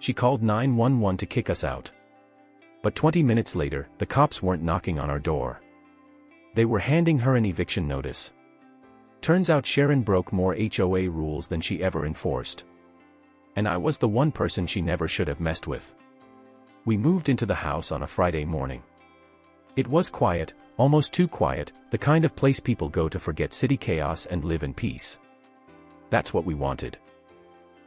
She called 911 to kick us out. But 20 minutes later, the cops weren't knocking on our door. They were handing her an eviction notice. Turns out Sharon broke more HOA rules than she ever enforced. And I was the one person she never should have messed with. We moved into the house on a Friday morning. It was quiet, almost too quiet, the kind of place people go to forget city chaos and live in peace. That's what we wanted.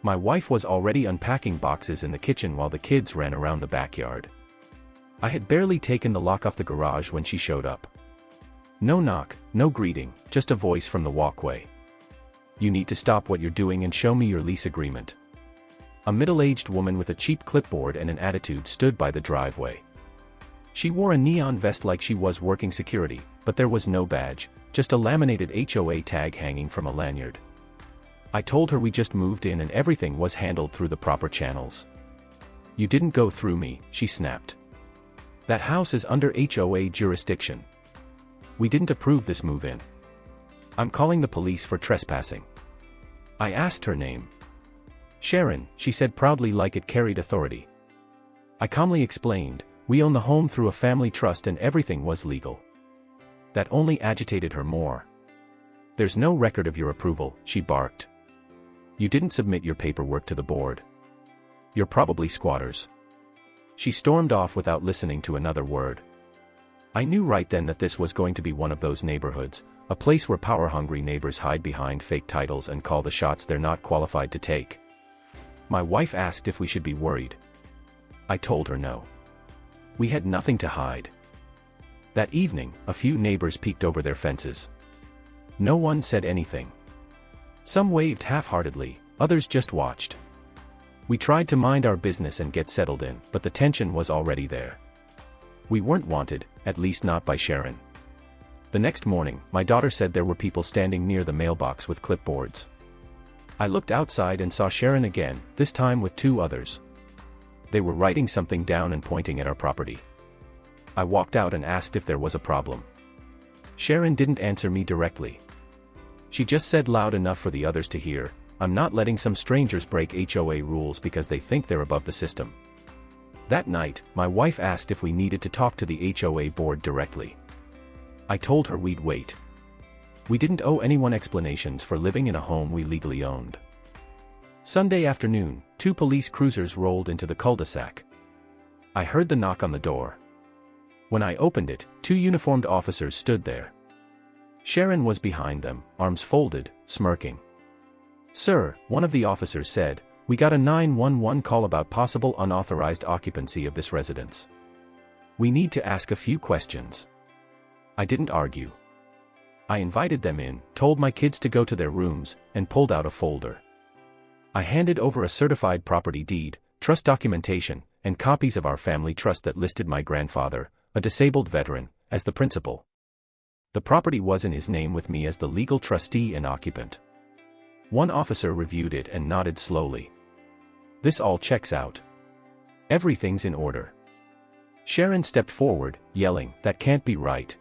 My wife was already unpacking boxes in the kitchen while the kids ran around the backyard. I had barely taken the lock off the garage when she showed up. No knock, no greeting, just a voice from the walkway. "You need to stop what you're doing and show me your lease agreement." A middle-aged woman with a cheap clipboard and an attitude stood by the driveway. She wore a neon vest like she was working security, but there was no badge, just a laminated HOA tag hanging from a lanyard. I told her we just moved in and everything was handled through the proper channels. "You didn't go through me," she snapped. "That house is under HOA jurisdiction. We didn't approve this move-in. I'm calling the police for trespassing." I asked her name. "Sharon," she said proudly like it carried authority. I calmly explained, "We own the home through a family trust and everything was legal." That only agitated her more. "There's no record of your approval," she barked. "You didn't submit your paperwork to the board. You're probably squatters." She stormed off without listening to another word. I knew right then that this was going to be one of those neighborhoods, a place where power-hungry neighbors hide behind fake titles and call the shots they're not qualified to take. My wife asked if we should be worried. I told her no. We had nothing to hide. That evening, a few neighbors peeked over their fences. No one said anything. Some waved half-heartedly, others just watched. We tried to mind our business and get settled in, but the tension was already there. We weren't wanted, at least not by Sharon. The next morning, my daughter said there were people standing near the mailbox with clipboards. I looked outside and saw Sharon again, this time with two others. They were writing something down and pointing at our property. I walked out and asked if there was a problem. Sharon didn't answer me directly. She just said loud enough for the others to hear, "I'm not letting some strangers break HOA rules because they think they're above the system." That night, my wife asked if we needed to talk to the HOA board directly. I told her we'd wait. We didn't owe anyone explanations for living in a home we legally owned. Sunday afternoon, 2 police cruisers rolled into the cul-de-sac. I heard the knock on the door. When I opened it, 2 uniformed officers stood there. Sharon was behind them, arms folded, smirking. "Sir," one of the officers said, "we got a 911 call about possible unauthorized occupancy of this residence. We need to ask a few questions." I didn't argue. I invited them in, told my kids to go to their rooms, and pulled out a folder. I handed over a certified property deed, trust documentation, and copies of our family trust that listed my grandfather, a disabled veteran, as the principal. The property was in his name with me as the legal trustee and occupant. One officer reviewed it and nodded slowly. "This all checks out. Everything's in order." Sharon stepped forward, yelling, "That can't be right.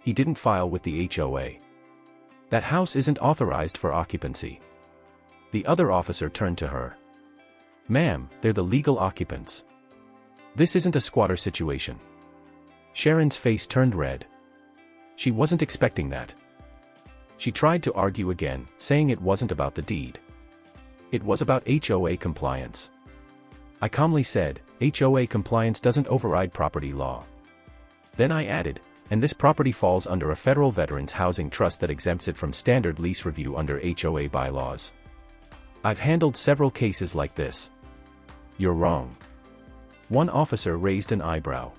He didn't file with the HOA. That house isn't authorized for occupancy." The other officer turned to her. "Ma'am, they're the legal occupants. This isn't a squatter situation." Sharon's face turned red. She wasn't expecting that. She tried to argue again, saying it wasn't about the deed. It was about HOA compliance. I calmly said, "HOA compliance doesn't override property law." Then I added, "And this property falls under a federal Veterans Housing Trust that exempts it from standard lease review under HOA bylaws. I've handled several cases like this." "You're wrong." One officer raised an eyebrow.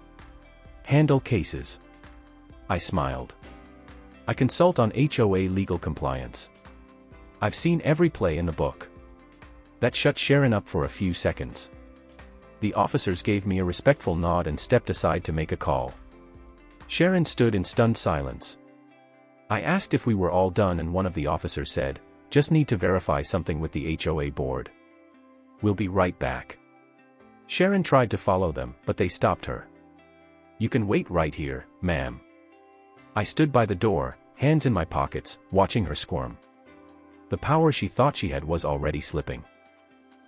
"Handle cases." I smiled. "I consult on HOA legal compliance. I've seen every play in the book." That shut Sharon up for a few seconds. The officers gave me a respectful nod and stepped aside to make a call. Sharon stood in stunned silence. I asked if we were all done and one of the officers said, "Just need to verify something with the HOA board. We'll be right back." Sharon tried to follow them, but they stopped her. "You can wait right here, ma'am." I stood by the door, hands in my pockets, watching her squirm. The power she thought she had was already slipping.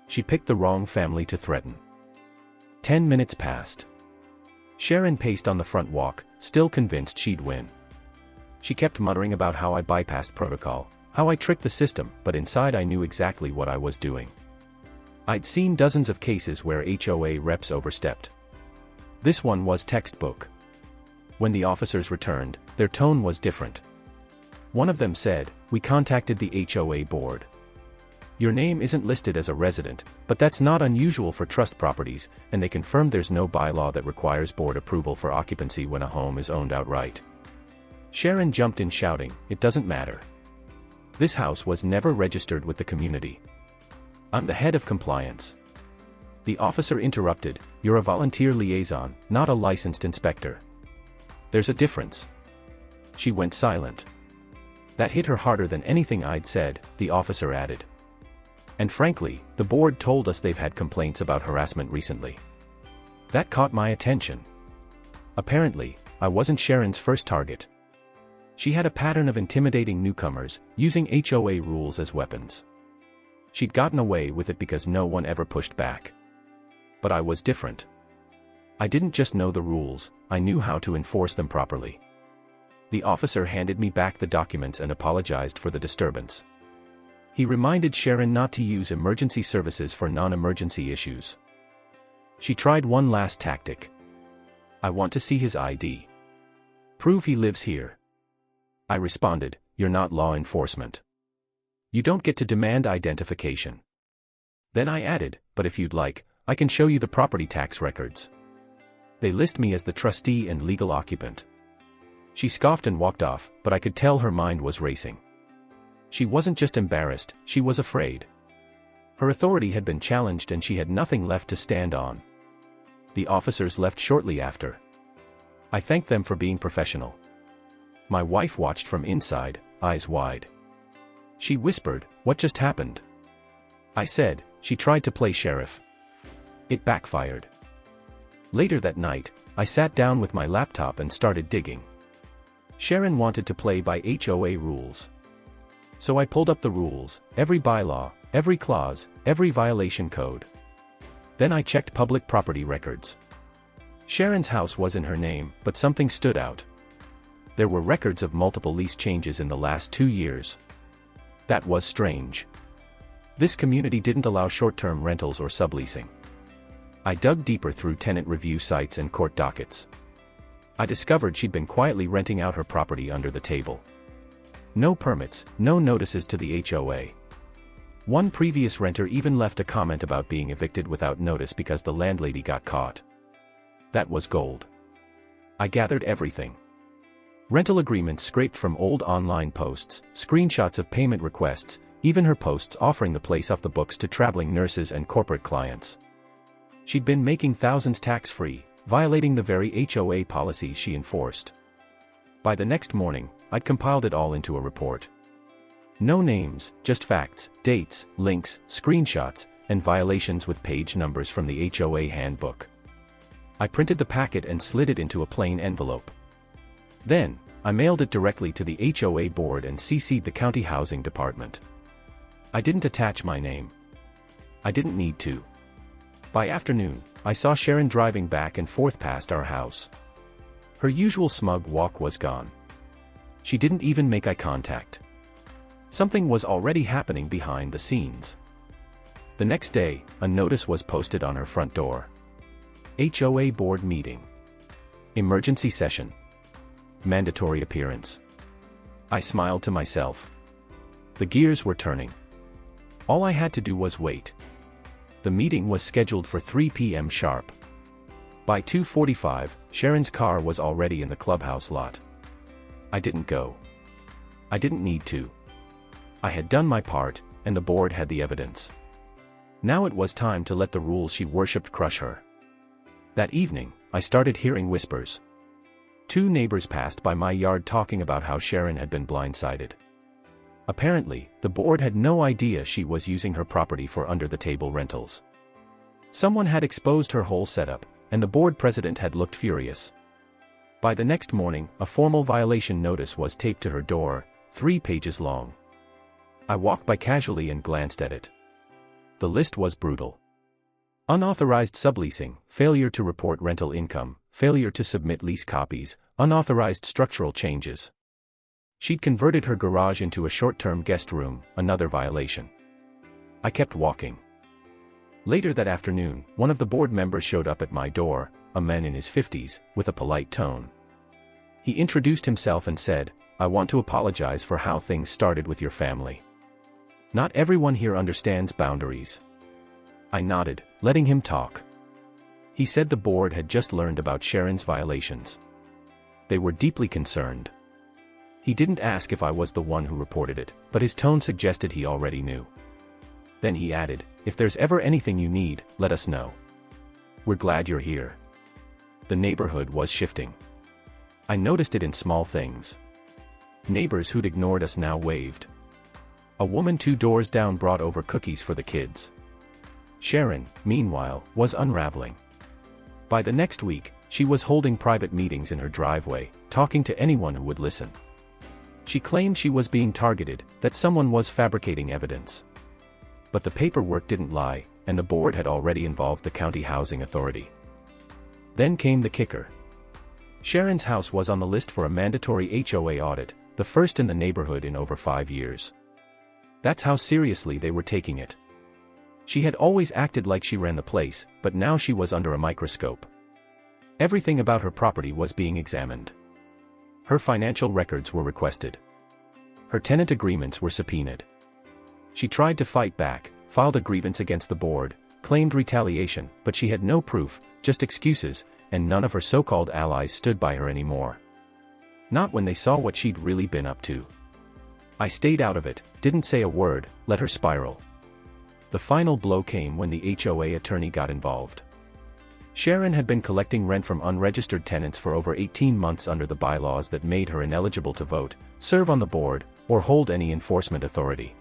She picked the wrong family to threaten. 10 minutes passed. Sharon paced on the front walk, still convinced she'd win. She kept muttering about how I bypassed protocol, how I tricked the system, but inside I knew exactly what I was doing. I'd seen dozens of cases where HOA reps overstepped. This one was textbook. When the officers returned, their tone was different. One of them said, "We contacted the HOA board. Your name isn't listed as a resident, but that's not unusual for trust properties, and they confirmed there's no bylaw that requires board approval for occupancy when a home is owned outright." Sharon jumped in shouting, "It doesn't matter. This house was never registered with the community. I'm the head of compliance." The officer interrupted, "You're a volunteer liaison, not a licensed inspector. There's a difference." She went silent. That hit her harder than anything I'd said, the officer added. "And frankly, the board told us they've had complaints about harassment recently." That caught my attention. Apparently, I wasn't Sharon's first target. She had a pattern of intimidating newcomers, using HOA rules as weapons. She'd gotten away with it because no one ever pushed back. But I was different. I didn't just know the rules, I knew how to enforce them properly. The officer handed me back the documents and apologized for the disturbance. He reminded Sharon not to use emergency services for non-emergency issues. She tried one last tactic. "I want to see his ID. Prove he lives here." I responded, "You're not law enforcement. You don't get to demand identification." Then I added, "But if you'd like, I can show you the property tax records. They list me as the trustee and legal occupant." She scoffed and walked off, but I could tell her mind was racing. She wasn't just embarrassed, she was afraid. Her authority had been challenged and she had nothing left to stand on. The officers left shortly after. I thanked them for being professional. My wife watched from inside, eyes wide. She whispered, "What just happened?" I said, "She tried to play sheriff. It backfired." Later that night, I sat down with my laptop and started digging. Sharon wanted to play by HOA rules. So I pulled up the rules, every bylaw, every clause, every violation code. Then I checked public property records. Sharon's house was in her name, but something stood out. There were records of multiple lease changes in the last 2 years. That was strange. This community didn't allow short-term rentals or subleasing. I dug deeper through tenant review sites and court dockets. I discovered she'd been quietly renting out her property under the table. No permits, no notices to the HOA. One previous renter even left a comment about being evicted without notice because the landlady got caught. That was gold. I gathered everything. Rental agreements scraped from old online posts, screenshots of payment requests, even her posts offering the place off the books to traveling nurses and corporate clients. She'd been making thousands tax-free, violating the very HOA policies she enforced. By the next morning, I'd compiled it all into a report. No names, just facts, dates, links, screenshots, and violations with page numbers from the HOA handbook. I printed the packet and slid it into a plain envelope. Then, I mailed it directly to the HOA board and CC'd the county housing department. I didn't attach my name. I didn't need to. By afternoon, I saw Sharon driving back and forth past our house. Her usual smug walk was gone. She didn't even make eye contact. Something was already happening behind the scenes. The next day, a notice was posted on her front door. HOA board meeting. Emergency session. Mandatory appearance. I smiled to myself. The gears were turning. All I had to do was wait. The meeting was scheduled for 3 p.m. sharp. By 2:45, Sharon's car was already in the clubhouse lot. I didn't go. I didn't need to. I had done my part, and the board had the evidence. Now it was time to let the rules she worshipped crush her. That evening, I started hearing whispers. 2 neighbors passed by my yard talking about how Sharon had been blindsided. Apparently, the board had no idea she was using her property for under-the-table rentals. Someone had exposed her whole setup, and the board president had looked furious. By the next morning, a formal violation notice was taped to her door, 3 pages long. I walked by casually and glanced at it. The list was brutal. Unauthorized subleasing, failure to report rental income, failure to submit lease copies, unauthorized structural changes. She'd converted her garage into a short-term guest room, another violation. I kept walking. Later that afternoon, one of the board members showed up at my door, a man in his 50s, with a polite tone. He introduced himself and said, "I want to apologize for how things started with your family. Not everyone here understands boundaries." I nodded, letting him talk. He said the board had just learned about Sharon's violations. They were deeply concerned. He didn't ask if I was the one who reported it, but his tone suggested he already knew. Then he added, "If there's ever anything you need, let us know. We're glad you're here." The neighborhood was shifting. I noticed it in small things. Neighbors who'd ignored us now waved. A woman 2 doors down brought over cookies for the kids. Sharon, meanwhile, was unraveling. By the next week, she was holding private meetings in her driveway, talking to anyone who would listen. She claimed she was being targeted, that someone was fabricating evidence. But the paperwork didn't lie, and the board had already involved the county housing authority. Then came the kicker. Sharon's house was on the list for a mandatory HOA audit, the first in the neighborhood in over 5 years. That's how seriously they were taking it. She had always acted like she ran the place, but now she was under a microscope. Everything about her property was being examined. Her financial records were requested. Her tenant agreements were subpoenaed. She tried to fight back, filed a grievance against the board, claimed retaliation, but she had no proof, just excuses, and none of her so-called allies stood by her anymore. Not when they saw what she'd really been up to. I stayed out of it, didn't say a word, let her spiral. The final blow came when the HOA attorney got involved. Sharon had been collecting rent from unregistered tenants for over 18 months under the bylaws that made her ineligible to vote, serve on the board, or hold any enforcement authority.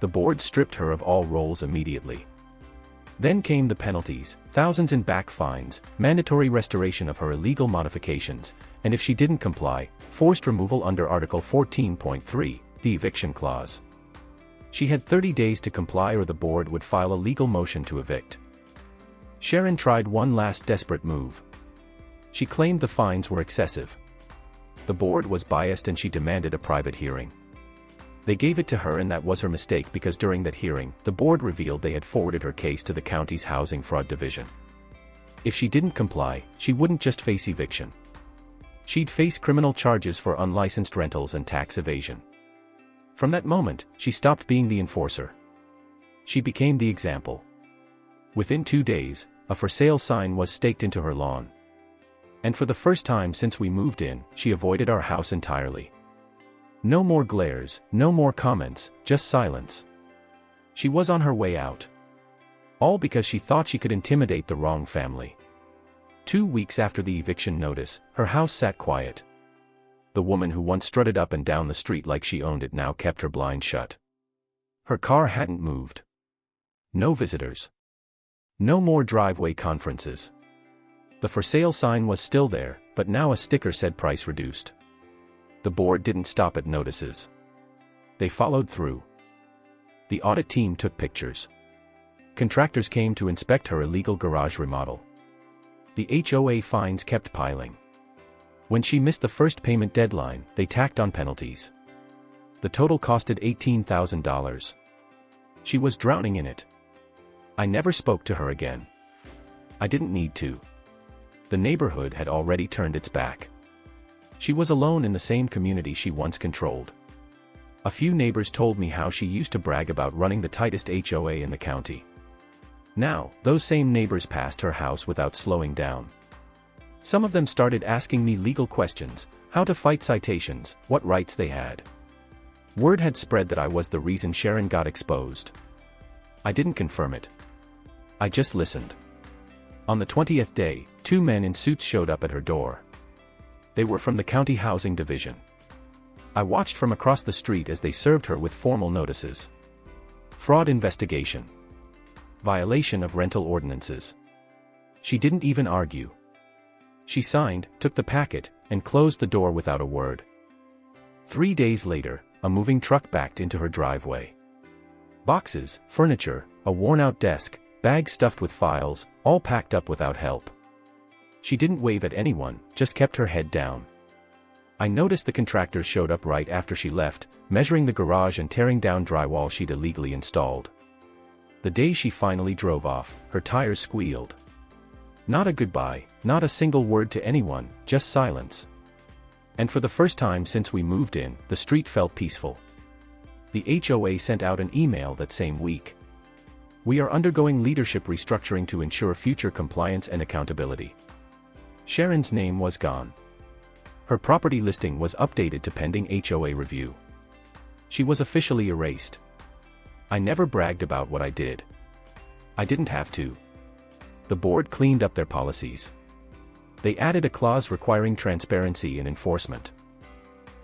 The board stripped her of all roles immediately. Then came the penalties, thousands in back fines, mandatory restoration of her illegal modifications, and if she didn't comply, forced removal under Article 14.3, the eviction clause. She had 30 days to comply or the board would file a legal motion to evict. Sharon tried one last desperate move. She claimed the fines were excessive. The board was biased and she demanded a private hearing. They gave it to her and that was her mistake because during that hearing, the board revealed they had forwarded her case to the county's housing fraud division. If she didn't comply, she wouldn't just face eviction. She'd face criminal charges for unlicensed rentals and tax evasion. From that moment, she stopped being the enforcer. She became the example. Within 2 days, a for sale sign was staked into her lawn. And for the first time since we moved in, she avoided our house entirely. No more glares, no more comments, just silence. She was on her way out. All because she thought she could intimidate the wrong family. 2 weeks after the eviction notice, her house sat quiet. The woman who once strutted up and down the street like she owned it now kept her blinds shut. Her car hadn't moved. No visitors. No more driveway conferences. The for sale sign was still there, but now a sticker said price reduced. The board didn't stop at notices. They followed through. The audit team took pictures. Contractors came to inspect her illegal garage remodel. The HOA fines kept piling. When she missed the first payment deadline, they tacked on penalties. The total costed $18,000. She was drowning in it. I never spoke to her again. I didn't need to. The neighborhood had already turned its back. She was alone in the same community she once controlled. A few neighbors told me how she used to brag about running the tightest HOA in the county. Now, those same neighbors passed her house without slowing down. Some of them started asking me legal questions, how to fight citations, what rights they had. Word had spread that I was the reason Sharon got exposed. I didn't confirm it. I just listened. On the 20th day, 2 men in suits showed up at her door. They were from the county housing division. I watched from across the street as they served her with formal notices. Fraud investigation. Violation of rental ordinances. She didn't even argue. She signed, took the packet, and closed the door without a word. 3 days later, a moving truck backed into her driveway. Boxes, furniture, a worn-out desk, bags stuffed with files, all packed up without help. She didn't wave at anyone, just kept her head down. I noticed the contractors showed up right after she left, measuring the garage and tearing down drywall she'd illegally installed. The day she finally drove off, her tires squealed. Not a goodbye, not a single word to anyone, just silence. And for the first time since we moved in, the street felt peaceful. The HOA sent out an email that same week. We are undergoing leadership restructuring to ensure future compliance and accountability. Sharon's name was gone. Her property listing was updated to pending HOA review. She was officially erased. I never bragged about what I did. I didn't have to. The board cleaned up their policies. They added a clause requiring transparency and enforcement.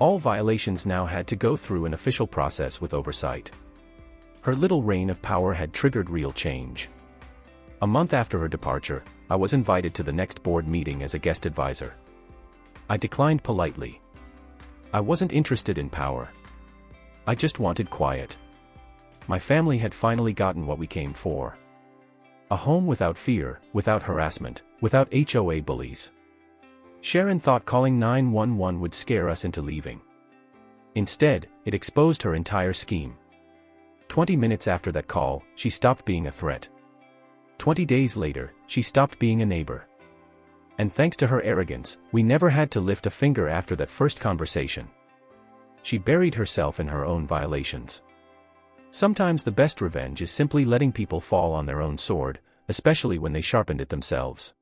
All violations now had to go through an official process with oversight. Her little reign of power had triggered real change. A month after her departure, I was invited to the next board meeting as a guest advisor. I declined politely. I wasn't interested in power. I just wanted quiet. My family had finally gotten what we came for. A home without fear, without harassment, without HOA bullies. Sharon thought calling 911 would scare us into leaving. Instead, it exposed her entire scheme. 20 minutes after that call, she stopped being a threat. 20 days later, she stopped being a neighbor. And thanks to her arrogance, we never had to lift a finger after that first conversation. She buried herself in her own violations. Sometimes the best revenge is simply letting people fall on their own sword, especially when they sharpened it themselves.